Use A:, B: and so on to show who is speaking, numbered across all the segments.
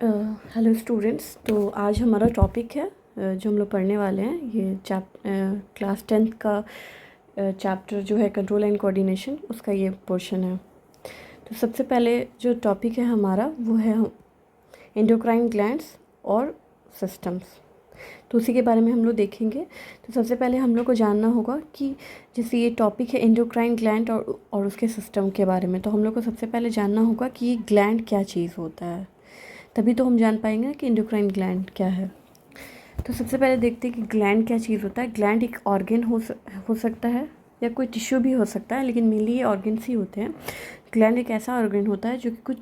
A: Hello students. तो आज हमारा टॉपिक है जो हम लोग पढ़ने वाले हैं, ये क्लास 10th का चैप्टर जो है कंट्रोल एंड कोऑर्डिनेशन, उसका ये पोर्शन है। तो सबसे पहले जो टॉपिक है हमारा वो है एंडोक्राइन ग्लैंड्स और सिस्टम्स। तो उसी के बारे में हम लोग देखेंगे। तो सबसे पहले हम लोग को जानना होगा कि जैसे ये टॉपिक है एंडोक्राइन ग्लैंड और उसके सिस्टम के बारे में, तो हम लोग को सबसे पहले जानना होगा कि ये ग्लैंड क्या चीज़ होता है, तभी तो हम जान पाएंगे कि एंडोक्राइन ग्लैंड क्या है। तो सबसे पहले देखते हैं कि ग्लैंड क्या चीज़ होता है। ग्लैंड एक ऑर्गन हो सकता है या कोई टिश्यू भी हो सकता है, लेकिन मेनली ये ऑर्गन्स ही होते हैं। ग्लैंड एक ऐसा ऑर्गन होता है जो कि कुछ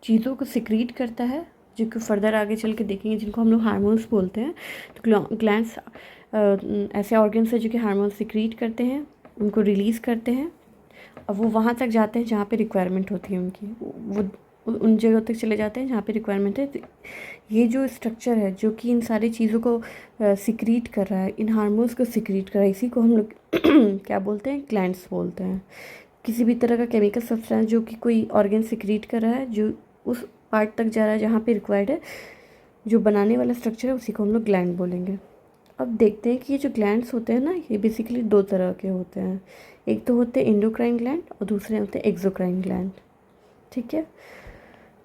A: चीज़ों को सिक्रीट करता है, जो कि फर्दर आगे चल के देखेंगे, जिनको हम लोग हार्मोन्स बोलते हैं। तो ग्लैंड्स ऐसे ऑर्गन्स है जो कि हार्मोन्स सिक्रीट करते हैं, उनको रिलीज़ करते हैं, और वो वहाँ तक जाते हैं जहाँ पे रिक्वायरमेंट होती है उनकी, वो उन जगह तक चले जाते हैं जहाँ पे रिक्वायरमेंट है। तो ये जो स्ट्रक्चर है जो कि इन सारी चीज़ों को सिक्रीट कर रहा है, इन हार्मोन्स को सिक्रीट कर रहा है, इसी को हम लोग क्या बोलते हैं, ग्लैंड्स बोलते हैं। किसी भी तरह का केमिकल सब्सटेंस जो कि कोई ऑर्गन सिक्रीट कर रहा है, जो उस पार्ट तक जा रहा है जहाँ पे रिक्वायर्ड है, जो बनाने वाला स्ट्रक्चर है, उसी को हम लोग ग्लैंड बोलेंगे। अब देखते हैं कि ये जो ग्लैंड्स होते हैं ना, ये बेसिकली दो तरह के होते हैं। एक तो होते हैं एंडोक्राइन ग्लैंड और दूसरे होते हैं एक्सोक्राइन ग्लैंड। ठीक है।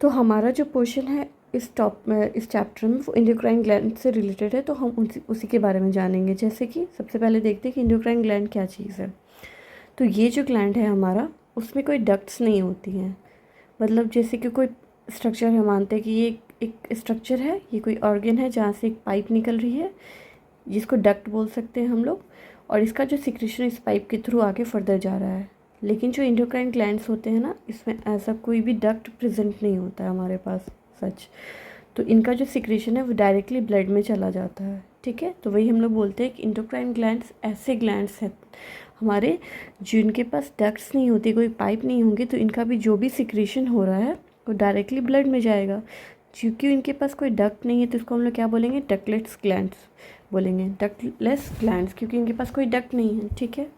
A: तो हमारा जो पोर्शन है इस चैप्टर में वो एंडोक्राइन ग्लैंड से रिलेटेड है, तो हम उसी के बारे में जानेंगे। जैसे कि सबसे पहले देखते हैं कि एंडोक्राइन ग्लैंड क्या चीज़ है। तो ये जो ग्लैंड है हमारा, उसमें कोई डक्ट्स नहीं होती हैं। मतलब जैसे कि कोई स्ट्रक्चर है, मानते हैं कि ये एक स्ट्रक्चर है, ये कोई ऑर्गन है जहाँ से एक पाइप निकल रही है, जिसको डक्ट बोल सकते हैं हम लोग, और इसका जो सिक्रेशन इस पाइप के थ्रू आगे फर्दर जा रहा है। लेकिन जो एंडोक्राइन ग्लैंड्स होते हैं ना, इसमें ऐसा कोई भी डक्ट प्रेजेंट नहीं होता है हमारे पास सच। तो इनका जो सिक्रेशन है वो डायरेक्टली ब्लड में चला जाता है। ठीक है। तो वही हम लोग बोलते हैं कि एंडोक्राइन ग्लैंड्स ऐसे ग्लैंड्स हैं हमारे जिनके पास डक्ट्स नहीं होती, कोई पाइप नहीं होंगे, तो इनका भी जो भी सिक्रेशन हो रहा है वो डायरेक्टली ब्लड में जाएगा। क्योंकि इनके पास कोई डक्ट नहीं है, तो इसको हम लोग क्या बोलेंगे, डक्टलेस ग्लैंड्स बोलेंगे, डक्टलेस ग्लैंड्स, क्योंकि इनके पास कोई डक्ट नहीं है। ठीक है।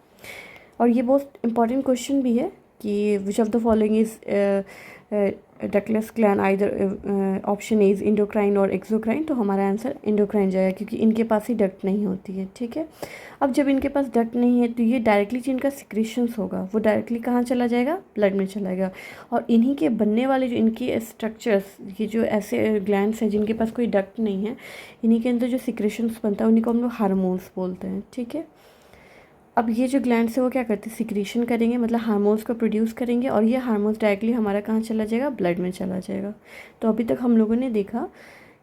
A: और ये बहुत इंपॉर्टेंट क्वेश्चन भी है कि which of the following is ductless gland, either option A is endocrine और एक्सोक्राइन। तो हमारा आंसर इंडोक्राइन जाएगा, क्योंकि इनके पास ही डक्ट नहीं होती है। ठीक है। अब जब इनके पास डक्ट नहीं है, तो ये डायरेक्टली जो इनका सिक्रेशंस होगा वो डायरेक्टली कहाँ चला जाएगा, ब्लड में चला जाएगा। और इन्हीं के बनने वाले जो इनके स्ट्रक्चर्स, ये जो ऐसे ग्लैंड्स हैं जिनके पास कोई डक्ट नहीं है, इन्हीं के अंदर जो सिक्रेशंस बनता है उन्हीं को हम लोग हार्मोन्स बोलते हैं। ठीक है। अब ये जो ग्लैंड्स है वो क्या करते हैं, सिक्रीशन करेंगे, मतलब हार्मोन्स को प्रोड्यूस करेंगे, और ये हार्मोन्स डायरेक्टली हमारा कहाँ चला जाएगा, ब्लड में चला जाएगा। तो अभी तक हम लोगों ने देखा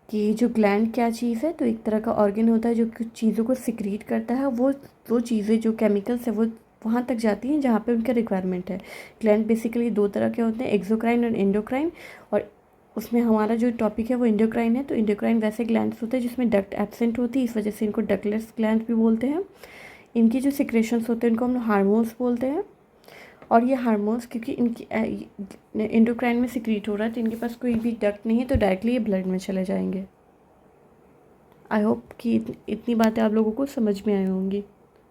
A: कि जो ग्लैंड क्या चीज़ है, तो एक तरह का ऑर्गन होता है जो कुछ चीज़ों को सिक्रीट करता है। वो चीज़ें जो केमिकल्स है वो वहाँ तक जाती हैं जहाँ पे उनका रिक्वायरमेंट है। ग्लैंड बेसिकली दो तरह के होते हैं, एक्सोक्राइन और एंडोक्राइन, और उसमें हमारा जो टॉपिक है वो इंडोक्राइन है। तो इंडोक्राइन वैसे ग्लैंड्स होते हैं जिसमें डक्ट एब्सेंट होती है, इस वजह से इनको डक्टलेस ग्लैंड भी बोलते हैं। इनकी जो सिक्रेशंस होते हैं इनको हम हार्मोन्स बोलते हैं। और ये हार्मोन्स क्योंकि इनकी एंडोक्राइन में सिक्रीट हो रहा है, तो इनके पास कोई भी डक्ट नहीं है, तो डायरेक्टली ये ब्लड में चले जाएंगे। आई होप कि इतनी बातें आप लोगों को समझ में आई होंगी।